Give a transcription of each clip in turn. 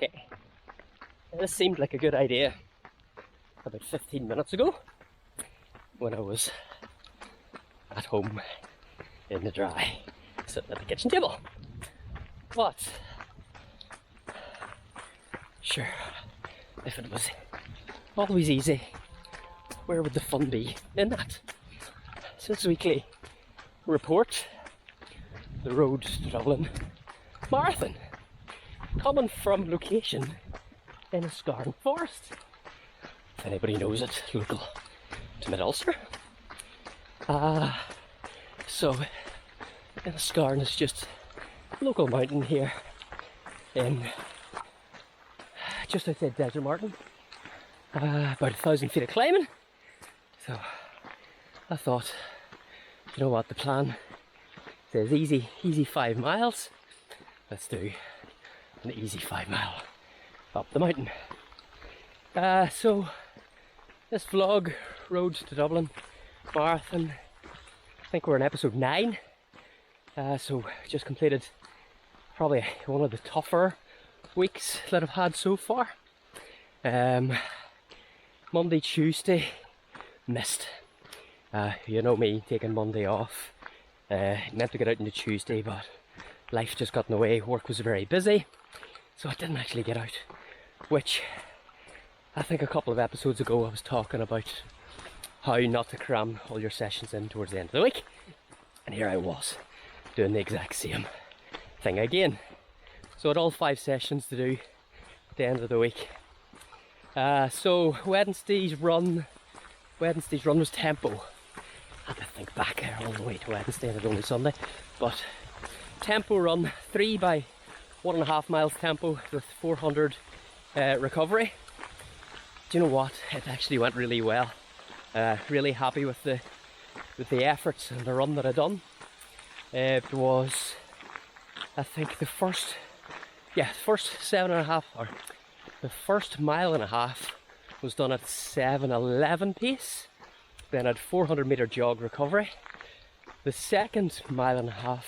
Okay. This seemed like a good idea about 15 minutes ago when I was at home in the dry, sitting at the kitchen table. But sure, if it was always easy, where would the fun be in that? So this weekly report, the Road to Dublin Marathon, coming from location in a Scarn forest. If anybody knows it, local to Mid-Ulster. So in Scarn is just a local mountain here in just outside Desert Martin. About 1,000 feet of climbing. So I thought, you know what, the plan says easy 5 miles. Let's do an easy 5 mile up the mountain. So this vlog, Road to Dublin Marathon, I think we're in episode 9. So just completed probably one of the tougher weeks that I've had so far. Monday, Tuesday, missed. You know me, taking Monday off. Meant to get out on the Tuesday, but life just got in the way. Work was very busy, so I didn't actually get out. Which, I think a couple of episodes ago I was talking about how not to cram all your sessions in towards the end of the week. And here I was, doing the exact same thing again. So I had all 5 sessions to do at the end of the week. So Wednesday's run was tempo. I had to think back all the way to Wednesday and it's only Sunday. But tempo run, 3 by 1.5 miles tempo with 400 recovery. Do you know what? It actually went really well. Really happy with the efforts and the run that I done. It was, I think, the first 7.5, or the first 1.5 miles was done at 7:11 pace. Then I had 400 metre jog recovery. The second 1.5 miles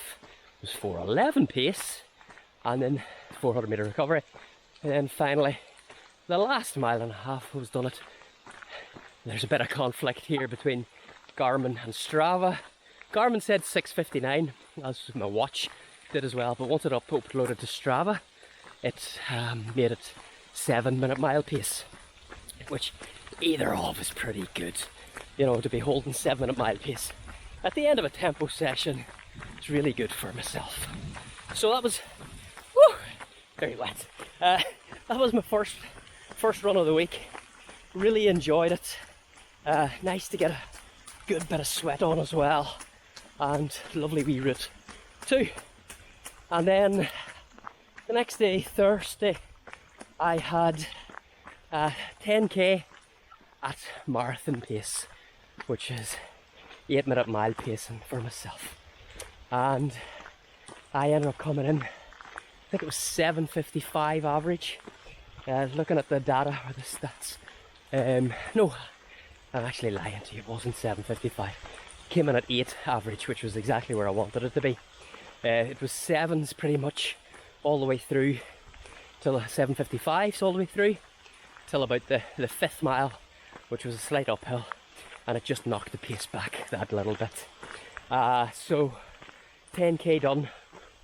was 4:11 pace, and then 400 metre recovery. And then finally, the last 1.5 miles was done at, there's a bit of conflict here between Garmin and Strava. Garmin said 6:59, as my watch did as well, but once it uploaded to Strava, it made it 7-minute mile pace, which either of is pretty good. You know, to be holding 7-minute mile pace at the end of a tempo session is really good for myself. So that was, whew, very wet. That was my first run of the week. Really enjoyed it. Nice to get a good bit of sweat on as well, and lovely wee route too. And then the next day, Thursday, I had 10k at marathon pace, which is 8-minute mile pacing for myself. And I ended up coming in, I think it was 7:55 average. Looking at the data or the stats, no, I'm actually lying to you, it wasn't 7:55. Came in at 8 average, which was exactly where I wanted it to be. It was 7s pretty much all the way through till 7:55, all the way through till about the 5th mile, which was a slight uphill, and it just knocked the pace back that little bit. So 10k done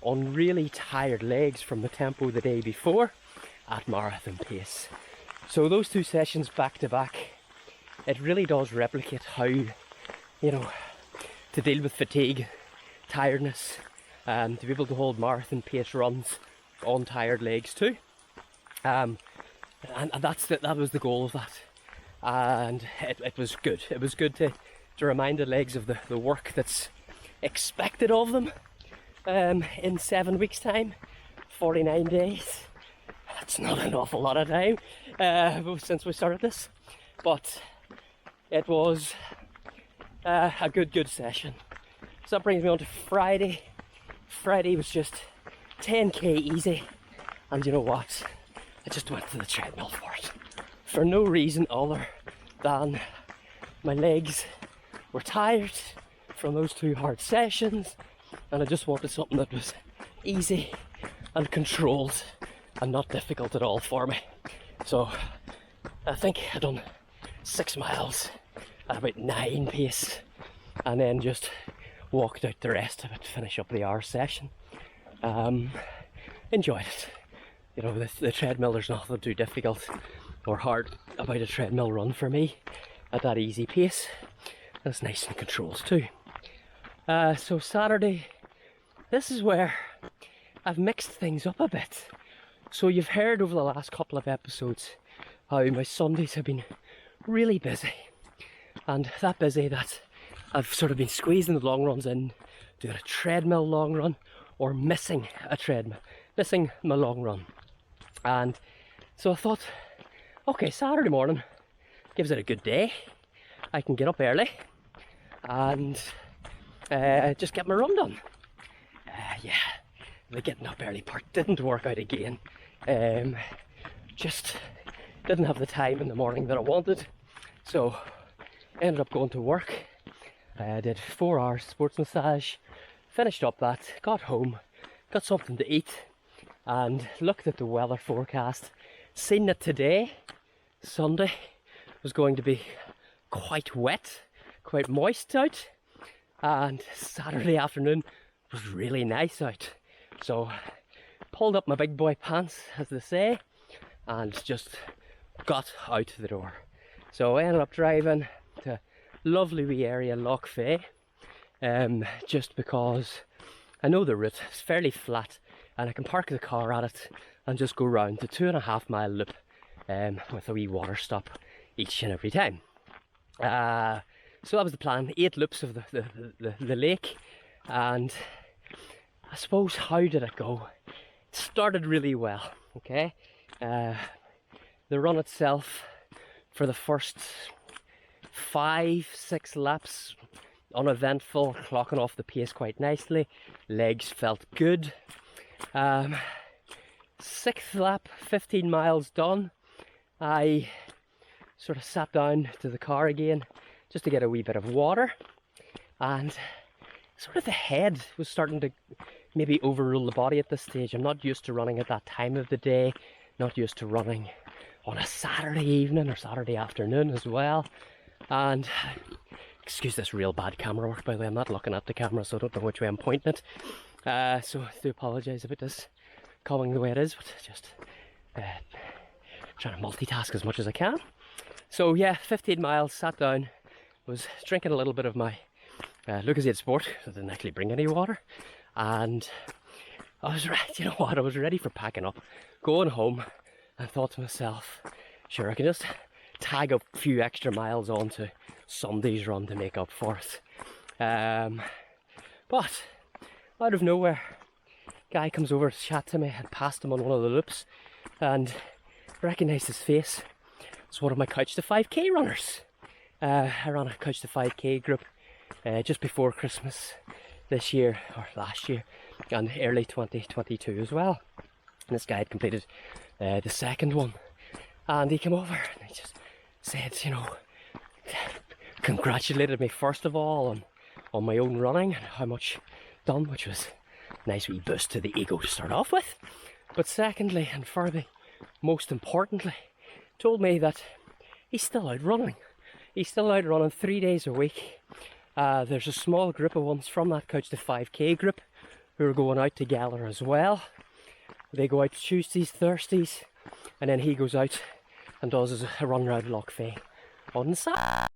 on really tired legs from the tempo the day before at marathon pace. So those 2 sessions back to back, it really does replicate how, you know, to deal with fatigue, tiredness, and to be able to hold marathon pace runs on tired legs too. And that was the goal of that. And it was good. It was good to remind the legs of the work that's expected of them in 7 weeks' time, 49 days. That's not an awful lot of time since we started this, but it was a good session. So that brings me on to Friday. Friday was just 10k easy, and you know what? I just went to the treadmill for it. For no reason other than my legs were tired from those 2 hard sessions, and I just wanted something that was easy and controlled and not difficult at all for me. So I think I done 6 miles at about 9 pace, and then just walked out the rest of it to finish up the hour session. Enjoyed it. You know, the treadmill, there's nothing too difficult or hard about a treadmill run for me at that easy pace. And it's nice and controlled too. So Saturday, this is where I've mixed things up a bit. So you've heard over the last couple of episodes how my Sundays have been really busy. And that busy that I've sort of been squeezing the long runs in, doing a treadmill long run, or missing a treadmill, missing my long run. And so I thought, okay, Saturday morning gives it a good day. I can get up early and just get my run done. Yeah, the getting up early part didn't work out again. Just didn't have the time in the morning that I wanted. So ended up going to work. I did 4 hours sports massage, finished up that, got home, got something to eat, and looked at the weather forecast. Seen that today, Sunday, was going to be quite wet, quite moist out, and Saturday afternoon was really nice out. So pulled up my big boy pants, as they say, and just got out the door. So I ended up driving to a lovely wee area, Loch Fay, just because I know the route. It's fairly flat and I can park the car at it and just go round the 2.5 mile loop with a wee water stop each and every time. So that was the plan, 8 loops of the lake. And I suppose, how did it go? It started really well, okay? The run itself, for the first 5-6 laps, uneventful, clocking off the pace quite nicely, legs felt good. 6th lap, 15 miles done, I sort of sat down to the car again just to get a wee bit of water, and sort of the head was starting to maybe overrule the body at this stage. I'm not used to running at that time of the day, not used to running on a Saturday evening or Saturday afternoon as well. And excuse this real bad camera work, by the way. I'm not looking at the camera, so I don't know which way I'm pointing it. So I do apologise if it is coming the way it is, but just trying to multitask as much as I can. So yeah, 15 miles, sat down, was drinking a little bit of my Lucozade Sport, so I didn't actually bring any water, and I was ready, you know what, I was ready for packing up, going home, and thought to myself, sure, I can just tag a few extra miles onto Sunday's run to make up for it. But out of nowhere, guy comes over to chat to me. I had passed him on one of the loops and recognised his face. It's one of my Couch to 5k runners. I ran a Couch to 5k group just before Christmas this year, or last year, and early 2022 as well. And this guy had completed the second one, and he came over and he just said, you know, congratulated me first of all on my own running and how much done, which was a nice wee boost to the ego to start off with. But secondly, and further, most importantly, told me that he's still out running. He's still out running 3 days a week. There's a small group of ones from that Couch to 5k group who are going out together as well. They go out Tuesdays, Thursdays, and then he goes out and does a run around Loch Fay on the Saturday.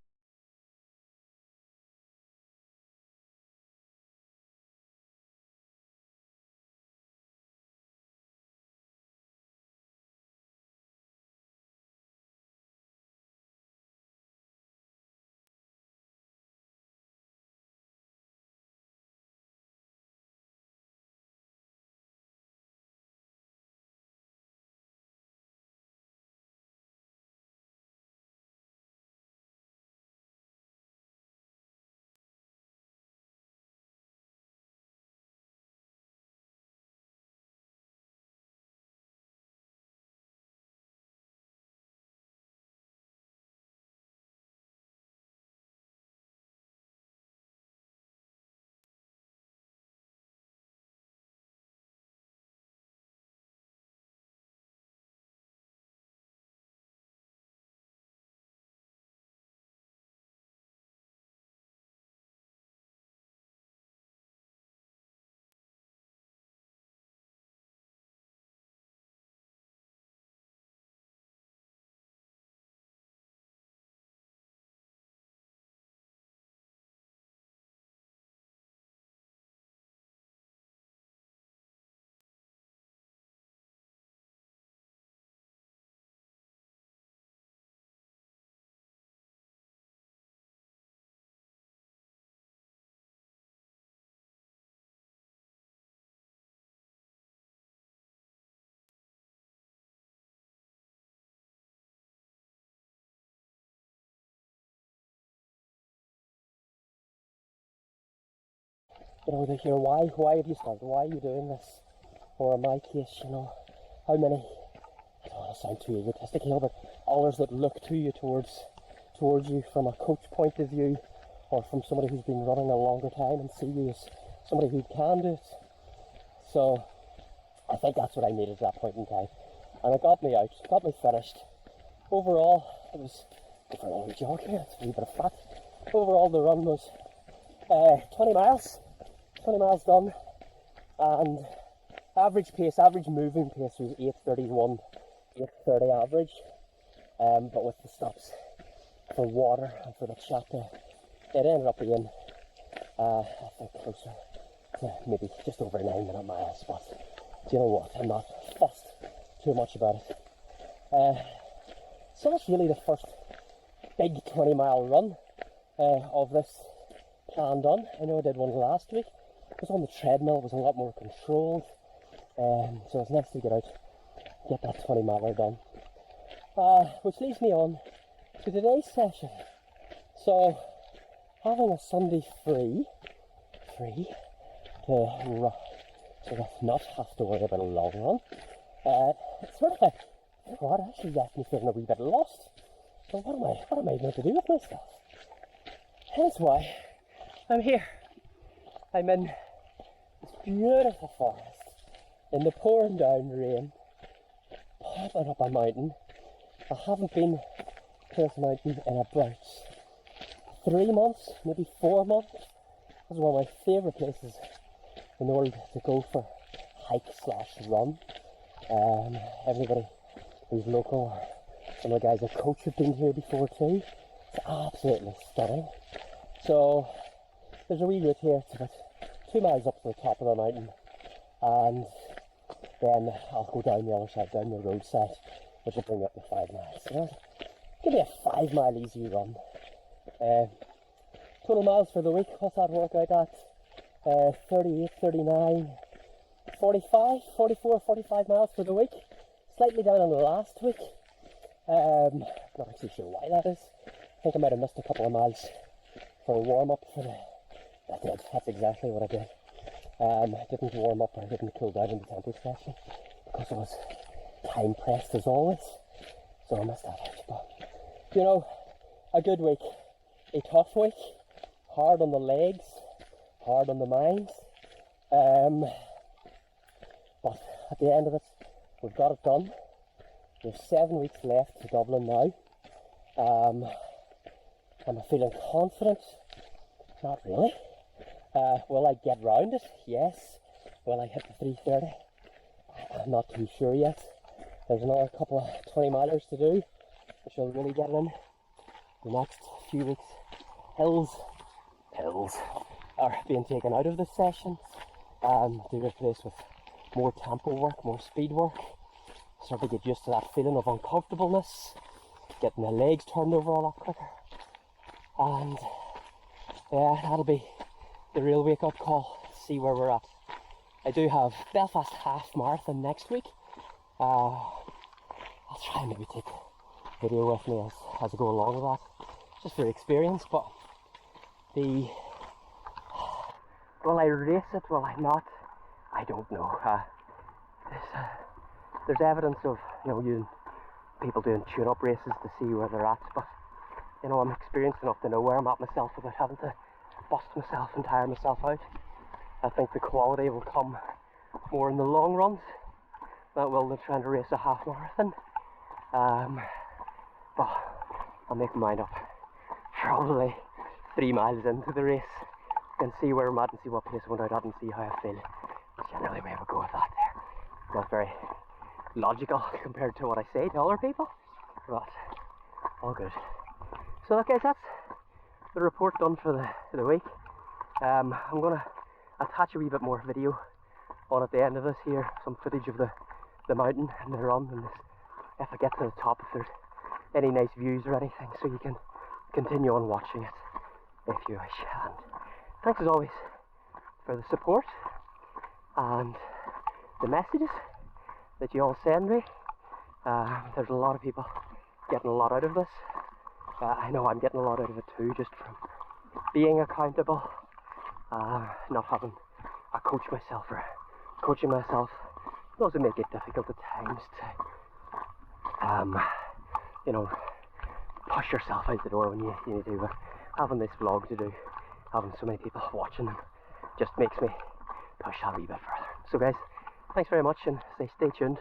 you know, they hear why have you started? Why are you doing this? Or in my case, you know, how many, I don't want to sound too egotistic here, but others that look to you towards you from a coach point of view, or from somebody who's been running a longer time and see you as somebody who can do it. So I think that's what I needed at that point in time. And it got me out, got me finished. Overall, it was for a long jog here, it's a wee bit of fat. Overall the run was 20 miles done, and average moving pace was 8:31, 8:30 average, but with the stops for water and for the chat, it ended up being, I think, closer to maybe just over 9-minute miles, but do you know what, I'm not fussed too much about it. So that's really the first big 20-mile run of this plan done. I know I did one last week. It was on the treadmill, it was a lot more controlled, so it's nice to get out, get that 20-miler done. Which leads me on to today's session. So, having a Sunday free to sort of not have to worry about a long run, it's sort of, what actually left me feeling a wee bit lost. So what am I going to do with myself? Hence why I'm here. I'm in this beautiful forest, in the pouring down rain, popping up a mountain. I haven't been to this mountain in about 3 months, maybe 4 months. This is one of my favourite places in the world to go for hike/run. Everybody who's local, some of the guys I coach have been here before too. It's absolutely stunning. So there's a wee route here, it's about 2 miles up to the top of the mountain, and then I'll go down the other side, down the roadside, which will bring me up to 5 miles. So give me a 5-mile easy run. Total miles for the week, what's that work out at? 38, 39, 45, 44, 45 miles for the week. Slightly down on the last week. Not actually sure why that is. I think I might have missed a couple of miles for a warm-up for the... I did, that's exactly what I did. I didn't warm up, or I didn't cool down in the tempo session because I was time pressed as always. So I missed that out. But, you know, a good week. A tough week. Hard on the legs. Hard on the mind. But at the end of it, we've got it done. There's 7 weeks left to Dublin now. Am I feeling confident? Not really. Will I get round it? Yes. Will I hit the 3:30? I'm not too sure yet. There's another couple of 20 milers to do, which will really get in the next few weeks. Hills are being taken out of this session to be replaced with more tempo work, more speed work. Start to get used to that feeling of uncomfortableness, getting the legs turned over a lot quicker. And yeah, that'll be the real wake-up call, see where we're at. I do have Belfast half marathon next week. I'll try and maybe take a video with me as I go along with that, just for experience. But will I race it, will I not? I don't know. There's evidence of, people doing tune-up races to see where they're at, but I'm experienced enough to know where I'm at myself without having to bust myself and tire myself out. I think the quality will come more in the long runs than it will than trying to race a half marathon. But I'll make my mind up probably 3 miles into the race and see where I'm at and see what pace I went out at and see how I feel. Generally we have a go with that there. Not very logical compared to what I say to other people, but all good. So okay, that's the report done for the week. I'm going to attach a wee bit more video on at the end of this here, some footage of the mountain and the run, and if I get to the top, if there's any nice views or anything, so you can continue on watching it if you wish. And thanks as always for the support and the messages that you all send me. There's a lot of people getting a lot out of this. I know I'm getting a lot out of it too, just from being accountable not having a coach myself or coaching myself does make it difficult at times to, you know, push yourself out the door when you need to. But having this vlog to do, having so many people watching them, just makes me push that a wee bit further. So guys, thanks very much, and stay tuned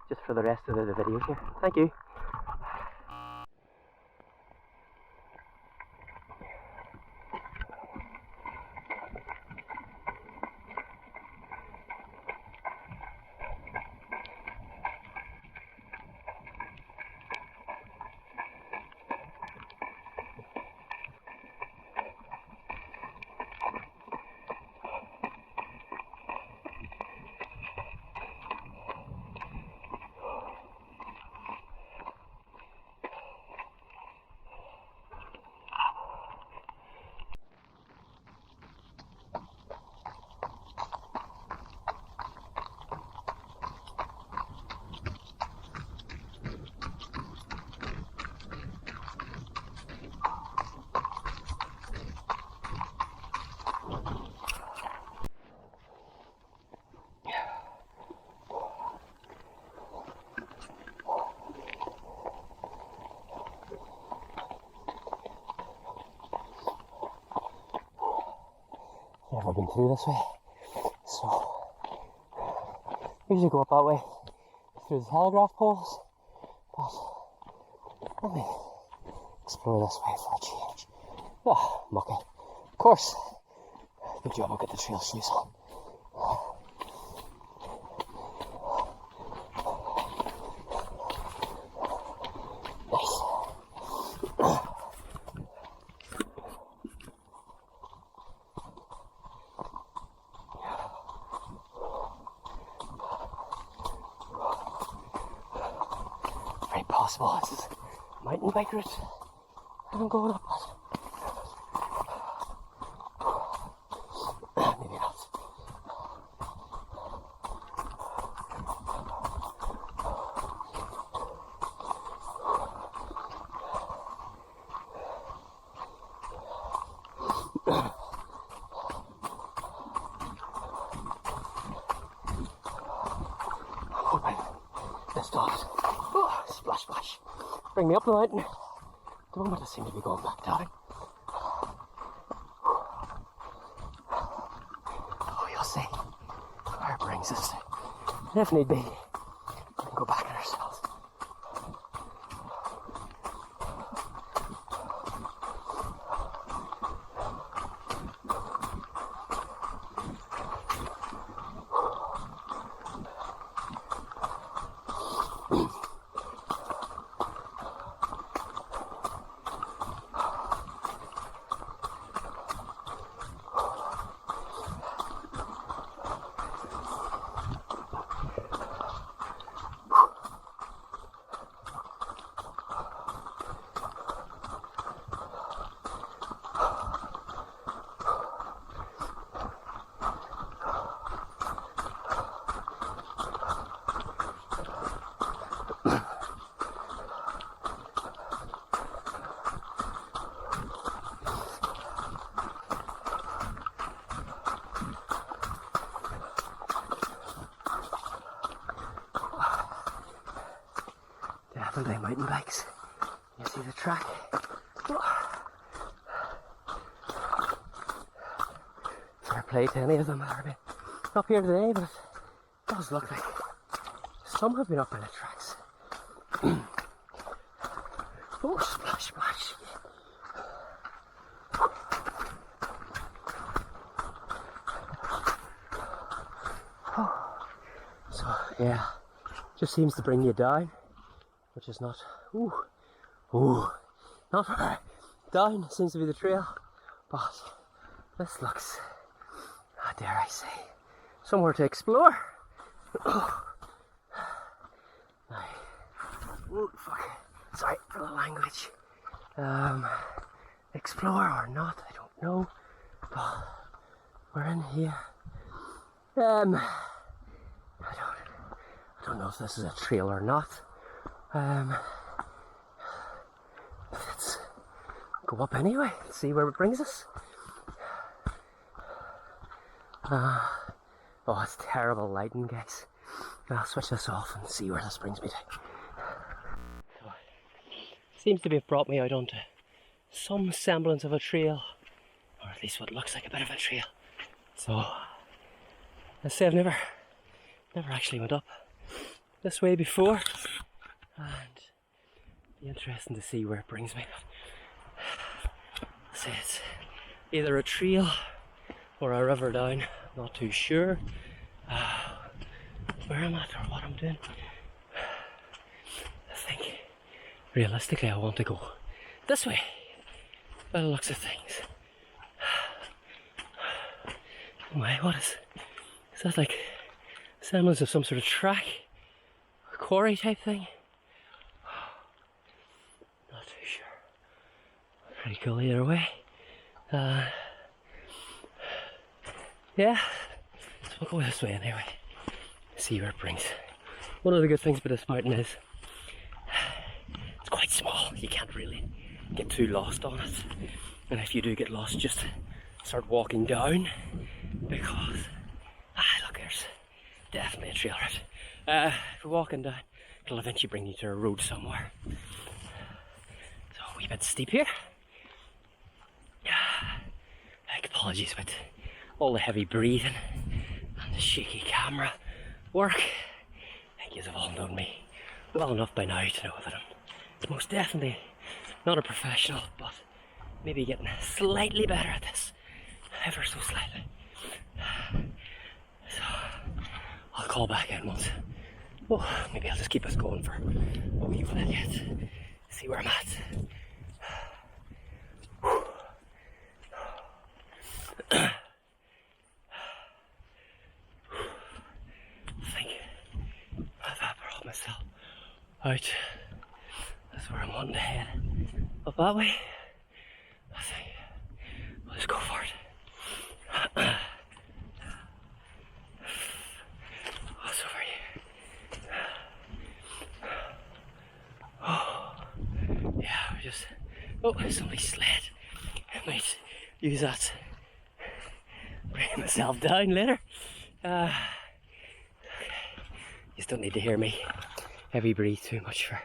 just for the rest of the videos here. Thank you. Never been through this way, so usually go up that way through the telegraph poles, but let me explore this way for a change. Oh, mucky. Of course, good job I'll get the trail shoes on. Very possible this is mountain bike route I'm going up, but maybe not. Hoping this does. Oh, splash, splash. Bring me up the mountain. At the moment I seem to be going back down. Oh, you'll see where it brings us. And if need be, we can go back on ourselves. Definitely mountain bikes. You see the track? Fair play to any of them that have been up here today, but it does look like some have been up in the tracks. Oh, splash, splash. Oh. So, yeah, just seems to bring you down, which is not, not far down seems to be the trail, but this looks, dare I say, somewhere to explore. Oh, fuck, sorry for the language. Explore or not, I don't know, but we're in here. I don't know if this is a trail or not. Let's go up anyway and see where it brings us. Oh, it's terrible lighting, guys. I'll switch this off and see where this brings me to. So, seems to have brought me out onto some semblance of a trail, or at least what looks like a bit of a trail. So, I say I've never actually went up this way before, and it'll be interesting to see where it brings me. I say it's either a trail or a river down, not too sure where I'm at or what I'm doing. I think realistically I want to go this way by the looks of things. Oh my, what is that, like semblance of some sort of track, quarry type thing? Not too sure. Pretty cool either way. Yeah, so we'll go this way anyway. See where it brings. One of the good things about this mountain is it's quite small. You can't really get too lost on it. And if you do get lost, just start walking down, because look, there's definitely a trail route. If we're walking down, it'll eventually bring you to a road somewhere. So a wee bit steep here. Like, apologies with all the heavy breathing and the shaky camera work. I think you've all known me well enough by now to know that I'm most definitely not a professional, but maybe getting slightly better at this, ever so slightly. So I'll call back in once. Oh, maybe I'll just keep us going for a wee bit yet. See where I'm at. Out. That's where I'm wanting to head. Up that way. I think we'll just go for it. What's over here? Oh, yeah, we're just. Oh, somebody's sled. I might use that to bring myself down later. Okay. You don't need to hear me heavy breathe too much for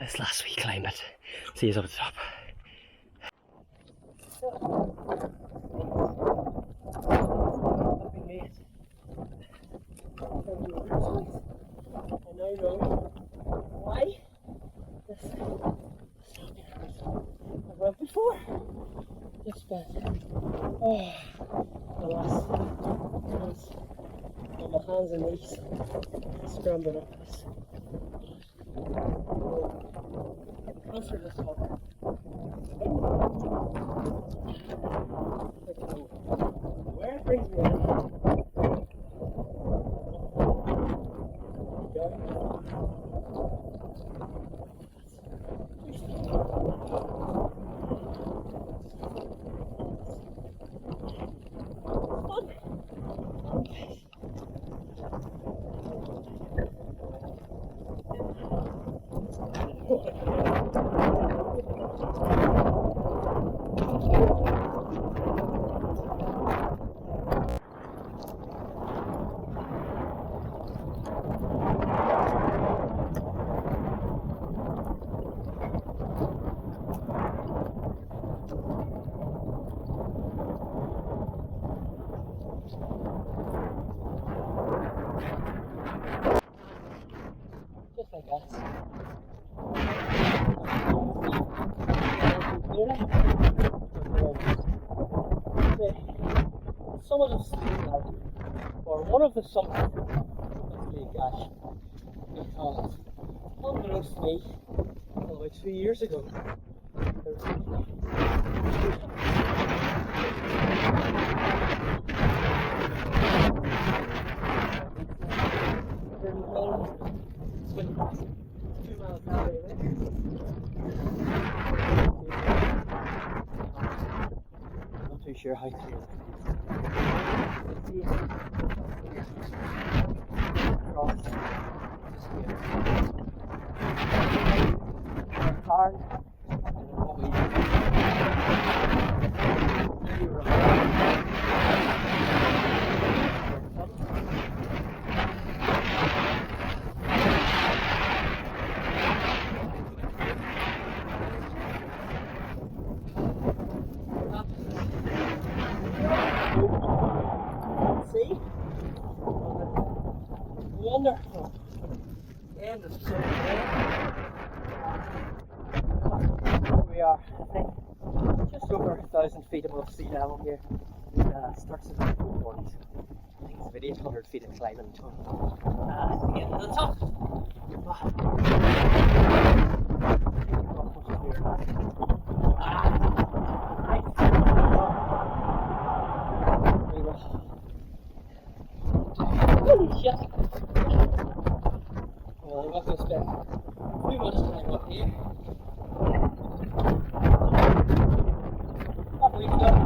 this last wee climb, but see you up at the top. I now know why this I went before. Just spent the last months on my hands and knees scrambling up this. Answer this one. Where it brings me in. Just like that. Some of the Slieve Gallion, or one of the summits of Slieve Gallion, because unbeknownst to me, about 2 years ago, there was not too sure how to do it. Across just here. Hard. And then what we do. We are, I think, just over 1,000 feet above sea level here. It starts at the morning. I think it's about 800 feet of climbing to get to the top. Holy shit! Well, I'm not going to spend too much time up here. What we've done.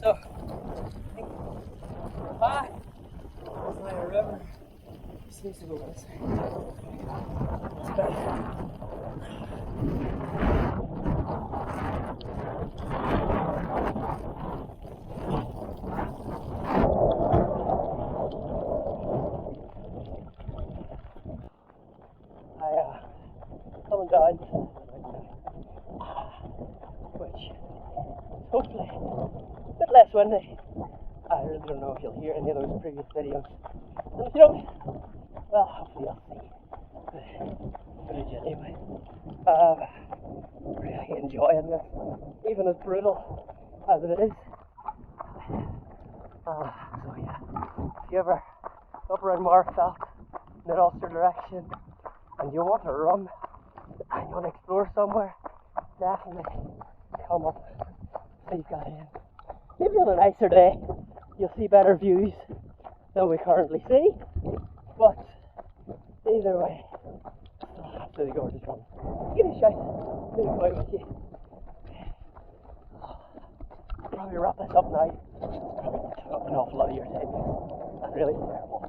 So, hi, there's my river. It seems to go this way. It's better. Coming down, which hopefully a bit less windy. I really don't know if you'll hear any of those previous videos. And if you don't, well, hopefully you'll see the footage anyway. Really enjoying this, even as brutal as it is. So yeah, if you ever up around Marfelt, mid-Ulster direction, and you want to run, and you want to explore somewhere, definitely come up Slieve Gallion. Maybe on a nicer day, you'll see better views than we currently see, but either way, absolutely gorgeous run. Give me a shout, maybe go out with you. I'll probably wrap this up now. It's probably took up an awful lot of your time. That's really terrible.